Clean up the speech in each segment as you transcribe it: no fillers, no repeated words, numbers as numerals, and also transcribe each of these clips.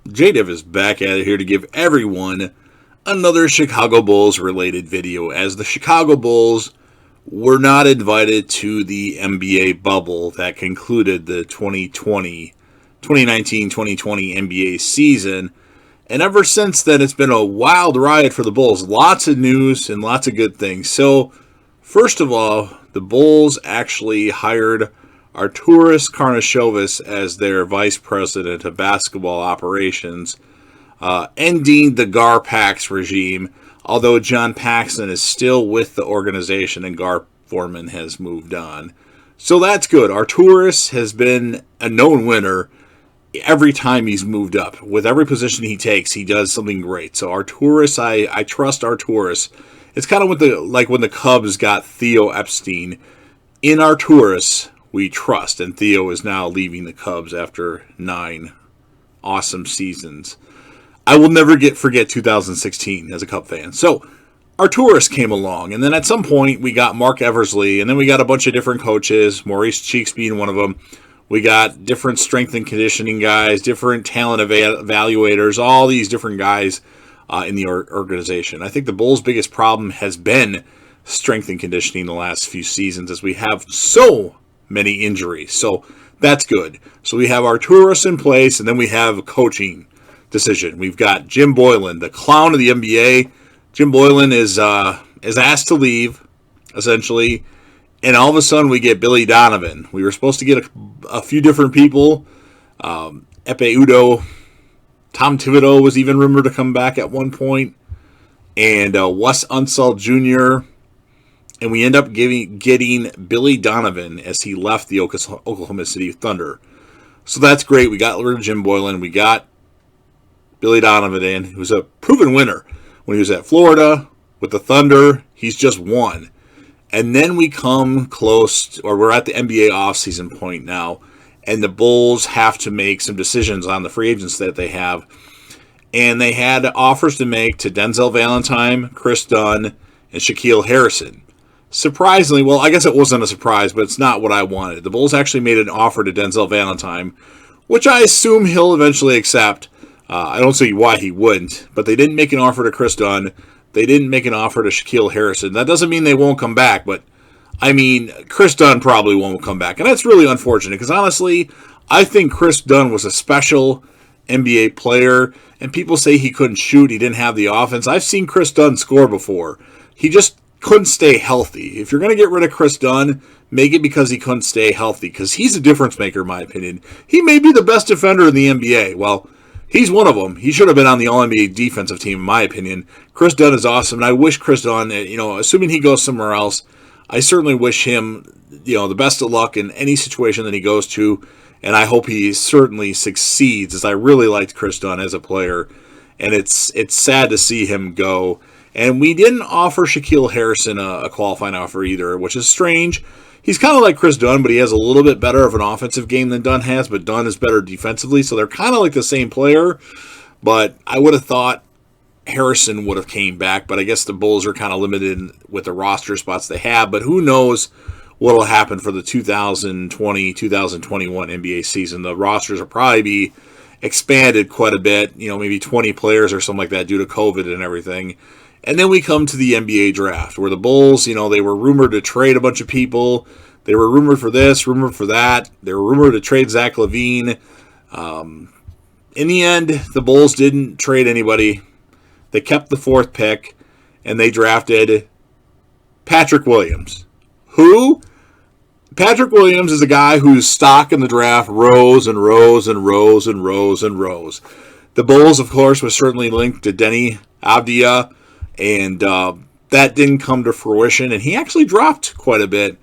JDiv is back at it here to give everyone another Chicago Bulls related video, as the Chicago Bulls were not invited to the NBA bubble that concluded the 2019-2020 NBA season. And ever since then, it's been a wild ride for the Bulls. Lots of news and lots of good things. So, first of all, the Bulls actually hired Arturas Karnisovas as their vice president of basketball operations, ending the Gar Pax regime, although John Paxson is still with the organization and Gar Forman has moved on. So that's good. Arturas has been a known winner every time he's moved up. With every position he takes, he does something great. So Arturas, I trust Arturas. It's kind of like when the Cubs got Theo Epstein. In Arturas, we trust, and Theo is now leaving the Cubs after 9 awesome seasons. I will never forget 2016 as a Cub fan. So Arturas came along, and then at some point we got Mark Eversley, and then we got a bunch of different coaches, Maurice Cheeks being one of them. We got different strength and conditioning guys, different talent evaluators, all these different guys in the organization. I think the Bulls' biggest problem has been strength and conditioning the last few seasons, as we have so many injuries. So that's good. So we have Arturas in place, and then we have a coaching decision. We've got Jim Boylen, the clown of the NBA. Jim Boylen is asked to leave, essentially, and all of a sudden we get Billy Donovan. We were supposed to get a few different people. Epe Udo, Tom Thibodeau was even rumored to come back at one point, and Wes Unseld Jr., and we end up getting Billy Donovan as he left the Oklahoma City Thunder. So that's great. We got rid of Jim Boylen. We got Billy Donovan in, who's a proven winner. When he was at Florida with the Thunder, he's just won. And then we come close, or we're at the NBA offseason point now, and the Bulls have to make some decisions on the free agents that they have. And they had offers to make to Denzel Valentine, Chris Dunn, and Shaquille Harrison. Surprisingly, well, I guess it wasn't a surprise, but it's not what I wanted. The Bulls actually made an offer to Denzel Valentine, which I assume he'll eventually accept. I don't see why he wouldn't, but they didn't make an offer to Chris Dunn. They didn't make an offer to Shaquille Harrison. That doesn't mean they won't come back, but I mean, Chris Dunn probably won't come back. And that's really unfortunate, because honestly, I think Chris Dunn was a special NBA player, and people say he couldn't shoot, he didn't have the offense. I've seen Chris Dunn score before. He just couldn't stay healthy. If you're going to get rid of Chris Dunn, make it because he couldn't stay healthy, because he's a difference maker, in my opinion. He may be the best defender in the NBA. Well, he's one of them. He should have been on the All-NBA defensive team, in my opinion. Chris Dunn is awesome, and I wish Chris Dunn, assuming he goes somewhere else, I certainly wish him, the best of luck in any situation that he goes to, and I hope he certainly succeeds, as I really liked Chris Dunn as a player, and it's sad to see him go. And we didn't offer Shaquille Harrison a qualifying offer either, which is strange. He's kind of like Chris Dunn, but he has a little bit better of an offensive game than Dunn has, but Dunn is better defensively, so they're kind of like the same player. But I would have thought Harrison would have came back, but I guess the Bulls are kind of limited with the roster spots they have, but who knows what will happen for the 2020-2021 NBA season. The rosters will probably be expanded quite a bit, maybe 20 players or something like that due to COVID and everything. And then we come to the NBA draft, where the Bulls, they were rumored to trade a bunch of people. They were rumored for this, rumored for that. They were rumored to trade Zach LaVine. In the end, the Bulls didn't trade anybody. They kept the 4th pick, and they drafted Patrick Williams. Who? Patrick Williams is a guy whose stock in the draft rose and rose and rose and rose and rose. The Bulls, of course, was certainly linked to Denny Avdia, and that didn't come to fruition, and he actually dropped quite a bit,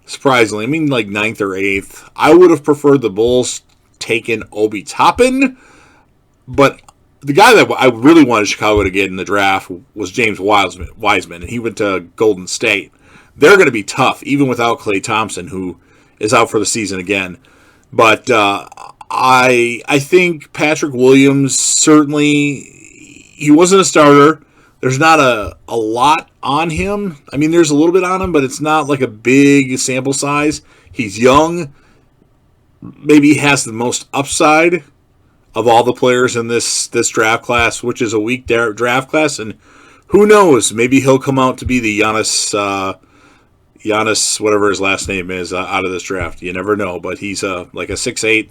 surprisingly. I mean, like 9th or 8th. I would have preferred the Bulls taken Obi Toppin, but the guy that I really wanted Chicago to get in the draft was James Wiseman, and he went to Golden State. They're going to be tough, even without Klay Thompson, who is out for the season again. But I think Patrick Williams, certainly, he wasn't a starter. There's not a lot on him. I mean, there's a little bit on him, but it's not like a big sample size. He's young. Maybe he has the most upside of all the players in this draft class, which is a weak draft class. And who knows, maybe he'll come out to be the Giannis, whatever his last name is, out of this draft. You never know, but he's like a 6'8",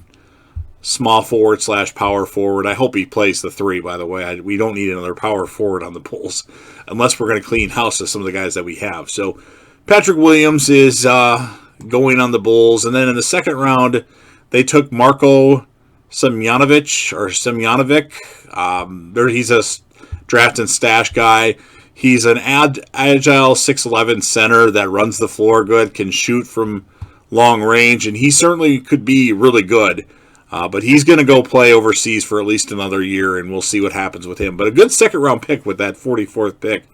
small forward / power forward. I hope he plays the 3, by the way. We don't need another power forward on the Bulls unless we're going to clean house to some of the guys that we have. So Patrick Williams is going on the Bulls. And then in the second round, they took Marko Semjonovic. He's a draft and stash guy. He's an agile 6'11 center that runs the floor good, can shoot from long range, and he certainly could be really good. But he's going to go play overseas for at least another year, and we'll see what happens with him. But a good second-round pick with that 44th pick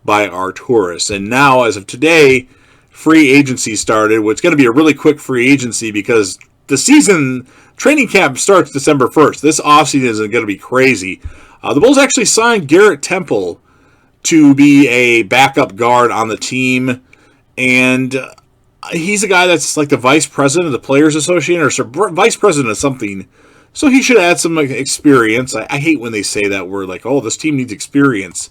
by Arturas. And now, as of today, free agency started, which is going to be a really quick free agency because the season training camp starts December 1st. This offseason is going to be crazy. The Bulls actually signed Garrett Temple to be a backup guard on the team, and he's a guy that's like the vice president of the Players Association, or vice president of something, so he should add some experience. I hate when they say that word, like, oh, this team needs experience.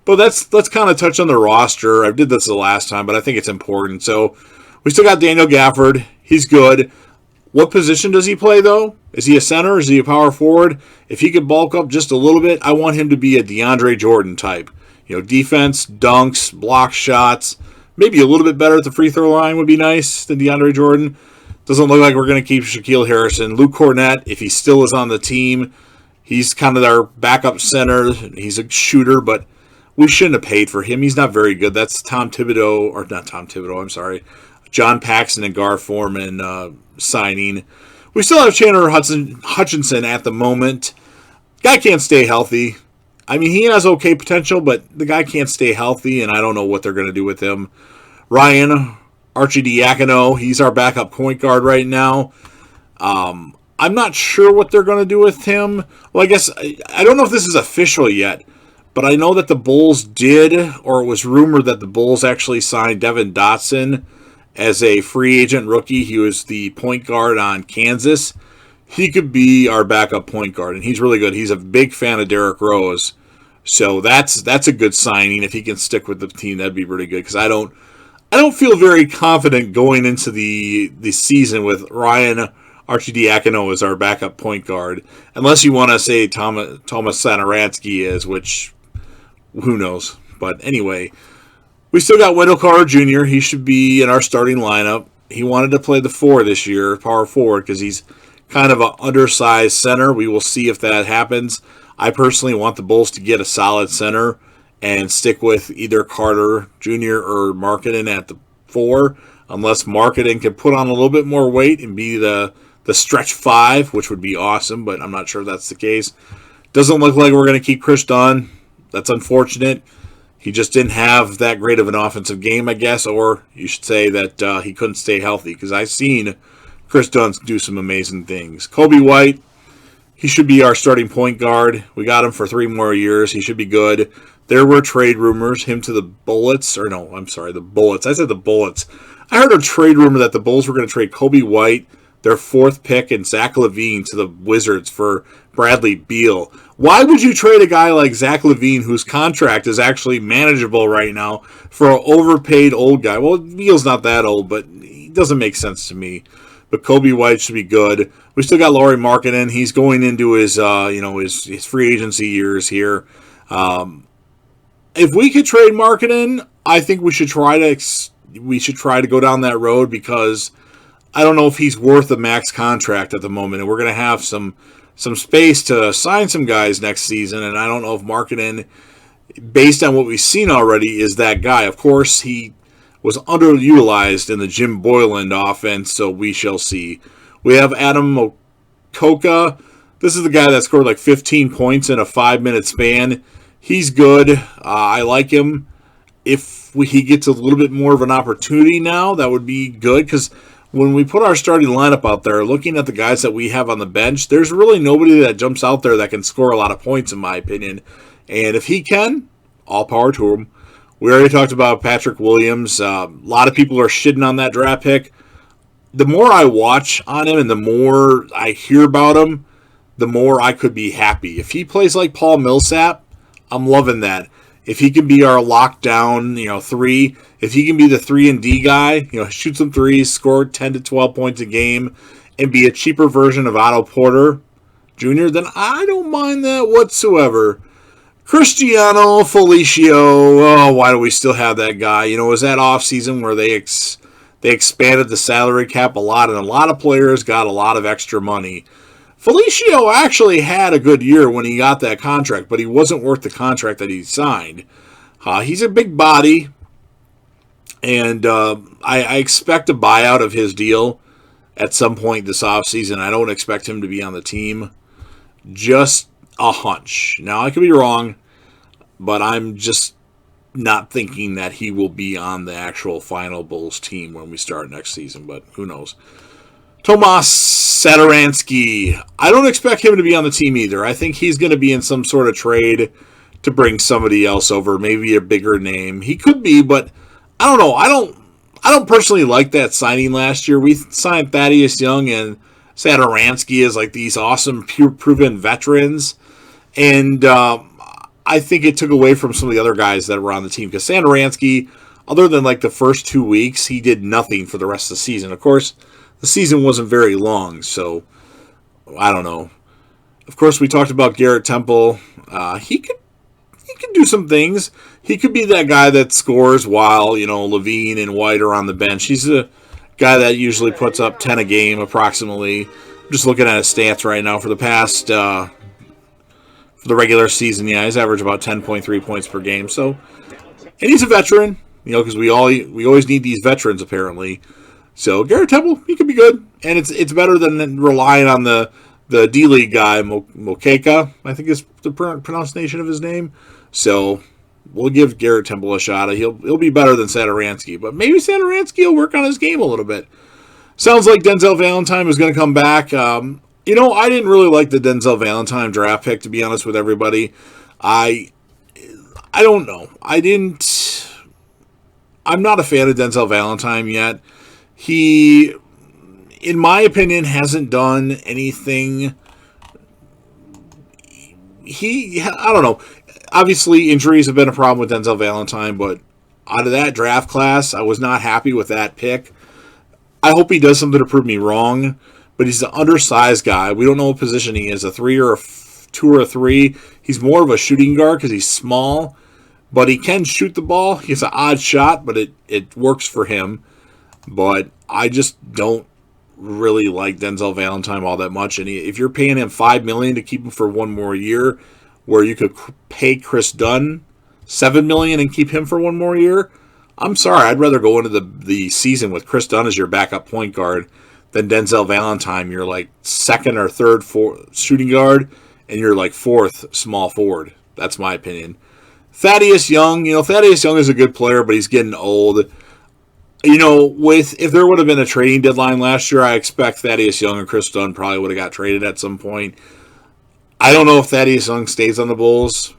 But let's kind of touch on the roster. I did this the last time, but I think it's important. So we still got Daniel Gafford. He's good. What position does he play, though? Is he a center? Is he a power forward? If he could bulk up just a little bit, I want him to be a DeAndre Jordan type. You know, defense, dunks, block shots. Maybe a little bit better at the free throw line would be nice than DeAndre Jordan. Doesn't look like we're going to keep Shaquille Harrison. Luke Cornett, if he still is on the team, he's kind of our backup center. He's a shooter, but we shouldn't have paid for him. He's not very good. That's John Paxson and Gar Forman signing. We still have Chandler Hutchinson at the moment. Guy can't stay healthy. I mean, he has okay potential, but the guy can't stay healthy, and I don't know what they're going to do with him. Ryan Arcidiacono, he's our backup point guard right now. I'm not sure what they're going to do with him. Well, I guess, I don't know if this is official yet, but I know that the Bulls did, or it was rumored that the Bulls actually signed Devin Dotson as a free agent rookie. He was the point guard on Kansas. He could be our backup point guard, and he's really good. He's a big fan of Derrick Rose, so that's a good signing. If he can stick with the team, that'd be really good, because I don't feel very confident going into the season with Ryan Arcidiacono as our backup point guard, unless you want to say Thomas Satoransky is, which who knows. But anyway, we still got Wendell Carter Jr. He should be in our starting lineup. He wanted to play the 4 this year, power forward, because he's kind of an undersized center. We will see if that happens. I personally want the Bulls to get a solid center and stick with either Carter Jr. or Markkanen at the 4, unless Markkanen can put on a little bit more weight and be the stretch 5, which would be awesome, but I'm not sure if that's the case. Doesn't look like we're going to keep Chris Dunn. That's unfortunate. He just didn't have that great of an offensive game, I guess, or you should say that he couldn't stay healthy, because I've seen Chris Dunn do some amazing things. Kobe White, he should be our starting point guard. We got him for 3 more years. He should be good. There were trade rumors, him to the Bullets. The Bullets. I said the Bullets. I heard a trade rumor that the Bulls were going to trade Kobe White, their 4th pick, and Zach LaVine to the Wizards for Bradley Beal. Why would you trade a guy like Zach LaVine, whose contract is actually manageable right now, for an overpaid old guy? Well, Beal's not that old, but it doesn't make sense to me. But Kobe White should be good. We still got Lauri Markkanen. He's going into his free agency years here. If we could trade Markkanen, I think we should try to go down that road, because I don't know if he's worth a max contract at the moment, and we're going to have some space to sign some guys next season, and I don't know if Markkanen, based on what we've seen already, is that guy. Of course, he was underutilized in the Jim Boylan offense, so we shall see. We have Adam Mokoka. This is the guy that scored like 15 points in a 5-minute span. He's good. I like him. If he gets a little bit more of an opportunity now, that would be good, because when we put our starting lineup out there, looking at the guys that we have on the bench, there's really nobody that jumps out there that can score a lot of points, in my opinion. And if he can, all power to him. We already talked about Patrick Williams. A lot of people are shitting on that draft pick. The more I watch on him and the more I hear about him, the more I could be happy. If he plays like Paul Millsap, I'm loving that. If he can be our lockdown, 3, if he can be the 3 and D guy, shoot some threes, score 10 to 12 points a game, and be a cheaper version of Otto Porter Jr., then I don't mind that whatsoever. Cristiano Felicio, why do we still have that guy? It was that offseason where they expanded the salary cap a lot, and a lot of players got a lot of extra money. Felicio actually had a good year when he got that contract, but he wasn't worth the contract that he signed. He's a big body, and I expect a buyout of his deal at some point this offseason. I don't expect him to be on the team. Just a hunch. Now, I could be wrong, but I'm just not thinking that he will be on the actual final Bulls team when we start next season, but who knows. Tomas Satoransky. I don't expect him to be on the team either. I think he's going to be in some sort of trade to bring somebody else over, maybe a bigger name. He could be, but I don't know. I don't personally like that signing last year. We signed Thaddeus Young and Satoransky as like these awesome, proven veterans, and I think it took away from some of the other guys that were on the team, because Satoransky, other than like the first 2 weeks, he did nothing for the rest of the season. Of course, the season wasn't very long, so I don't know. Of course, we talked about Garrett Temple. He could do some things. He could be that guy that scores while Levine and White are on the bench. He's a guy that usually puts up 10 a game approximately. I'm just looking at his stats right now for the past for the regular season. Yeah, he's averaged about 10.3 points per game. So, and he's a veteran, because we always need these veterans apparently. So Garrett Temple, he could be good, and it's better than relying on the D-League guy, Mokeka, I think is the pronunciation of his name. So we'll give Garrett Temple a shot. He'll be better than Satoransky, but maybe Satoransky will work on his game a little bit. Sounds like Denzel Valentine is going to come back. I didn't really like the Denzel Valentine draft pick, to be honest with everybody. I don't know. I'm not a fan of Denzel Valentine yet. He, in my opinion, hasn't done anything. I don't know. Obviously, injuries have been a problem with Denzel Valentine, but out of that draft class, I was not happy with that pick. I hope he does something to prove me wrong, but he's an undersized guy. We don't know what position he is, a 3 or a 2 or a 3. He's more of a shooting guard because he's small, but he can shoot the ball. He's an odd shot, but it works for him. But I just don't really like Denzel Valentine all that much. And if you're paying him $5 million to keep him for one more year, where you could pay Chris Dunn $7 million and keep him for one more year, I'm sorry. I'd rather go into the season with Chris Dunn as your backup point guard than Denzel Valentine. You're like second or third shooting guard, and you're like fourth small forward. That's my opinion. Thaddeus Young, Thaddeus Young is a good player, but he's getting old. If there would have been a trading deadline last year, I expect Thaddeus Young and Chris Dunn probably would have got traded at some point. I don't know if Thaddeus Young stays on the Bulls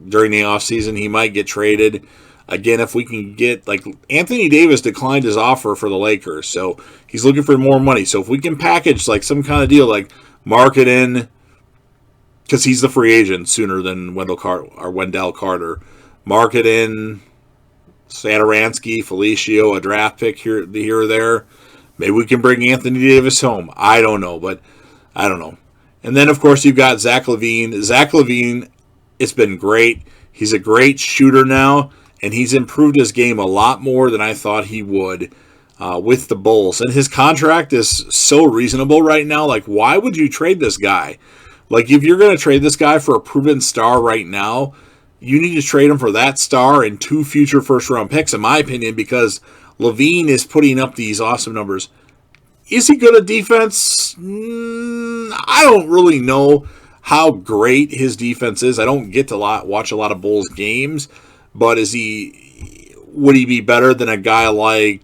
during the offseason. He might get traded. Again, if we can get, Anthony Davis declined his offer for the Lakers, so he's looking for more money. So if we can package, some kind of deal, mark it in, because he's the free agent sooner than Wendell Carter. Mark it in, Satoransky, Felicio, a draft pick here or there. Maybe we can bring Anthony Davis home. I don't know, but I don't know. And then, of course, you've got Zach LaVine. Zach LaVine, it's been great. He's a great shooter now, and he's improved his game a lot more than I thought he would with the Bulls. And his contract is so reasonable right now. Why would you trade this guy? If you're going to trade this guy for a proven star right now, you need to trade him for that star and 2 future first-round picks, in my opinion, because LaVine is putting up these awesome numbers. Is he good at defense? I don't really know how great his defense is. I don't get to watch a lot of Bulls games, but would he be better than a guy like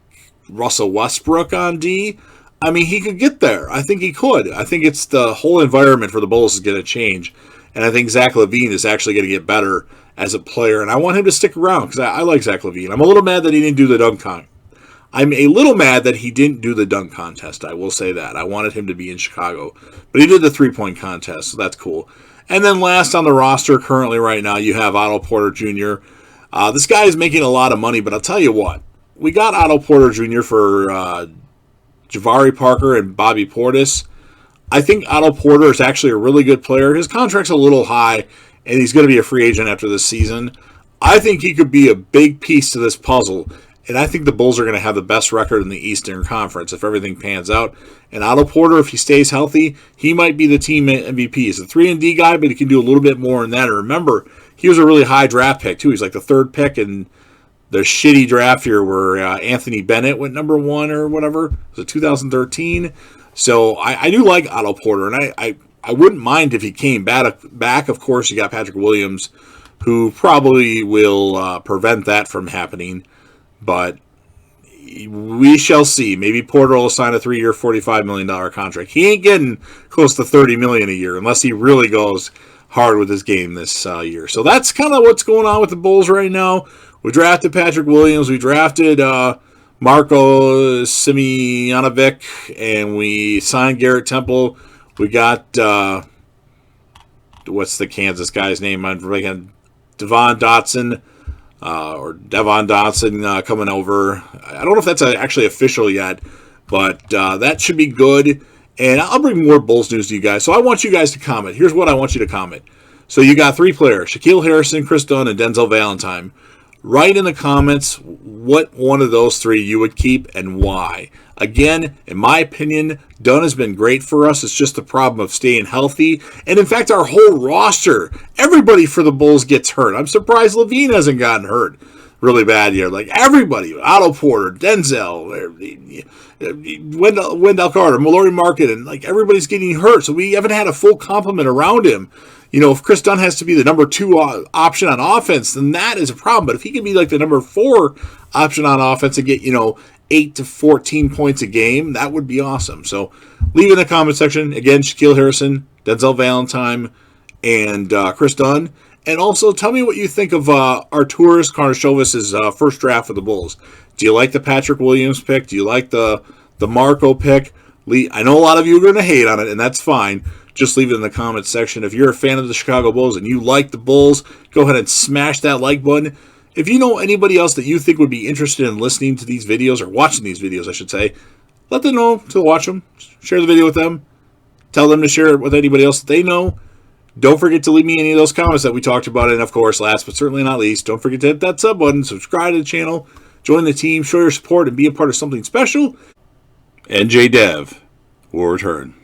Russell Westbrook on D? I mean, he could get there. I think he could. I think it's the whole environment for the Bulls is going to change, and I think Zach LaVine is actually going to get better as a player, and I want him to stick around because I like Zach LaVine. I'm a little mad that he didn't do the dunk I'm a little mad that he didn't do the dunk contest. I will say that. I wanted him to be in Chicago. But he did the three-point contest, so that's cool. And then last on the roster currently right now, you have Otto Porter Jr. This guy is making a lot of money, but I'll tell you what. We got Otto Porter Jr. for Jabari Parker and Bobby Portis. I think Otto Porter is actually a really good player. His contract's a little high, and he's going to be a free agent after this season. I think he could be a big piece to this puzzle, and I think the Bulls are going to have the best record in the Eastern Conference if everything pans out. And Otto Porter, if he stays healthy, he might be the team MVP. He's a 3-and-D guy, but he can do a little bit more than that. And remember, he was a really high draft pick, too. He's like the third pick in the shitty draft year where Anthony Bennett went number 1 or whatever. Was it 2013? So I do like Otto Porter, and I wouldn't mind if he came back. Of course, you got Patrick Williams, who probably will prevent that from happening. But we shall see. Maybe Porter will sign a 3-year, $45 million contract. He ain't getting close to $30 million a year unless he really goes hard with his game this year. So that's kind of what's going on with the Bulls right now. We drafted Patrick Williams. We drafted Marko Simjanovic, and we signed Garrett Temple. We got what's the Kansas guy's name? I'm forgetting. Devon Dotson coming over. I don't know if that's actually official yet, but that should be good. And I'll bring more Bulls news to you guys. So I want you guys to comment. Here's what I want you to comment. So you got 3 players: Shaquille Harrison, Chris Dunn, and Denzel Valentine. Write in the comments what one of those 3 you would keep and why. Again, in my opinion, Dunn has been great for us. It's just the problem of staying healthy. And in fact, our whole roster, everybody for the Bulls gets hurt. I'm surprised Levine hasn't gotten hurt really bad here. Like everybody, Otto Porter, Denzel, Wendell Carter, Mallory Market, and like everybody's getting hurt. So we haven't had a full complement around him. You know, if Chris Dunn has to be the number 2 option on offense, then that is a problem. But if he can be like the number 4 option on offense and get, 8 to 14 points a game, that would be awesome. So leave in the comment section. Again, Shaquille Harrison, Denzel Valentine, and Chris Dunn. And also tell me what you think of Arturas Karnisovas' first draft for the Bulls. Do you like the Patrick Williams pick? Do you like the Marko pick? I know a lot of you are going to hate on it, and that's fine. Just leave it in the comments section. If you're a fan of the Chicago Bulls and you like the Bulls, go ahead and smash that like button. If you know anybody else that you think would be interested in listening to these videos, or watching these videos, I should say, let them know to watch them. Share the video with them. Tell them to share it with anybody else that they know. Don't forget to leave me any of those comments that we talked about. And, of course, last but certainly not least, don't forget to hit that sub button, subscribe to the channel, join the team, show your support, and be a part of something special. NJ Dev will return.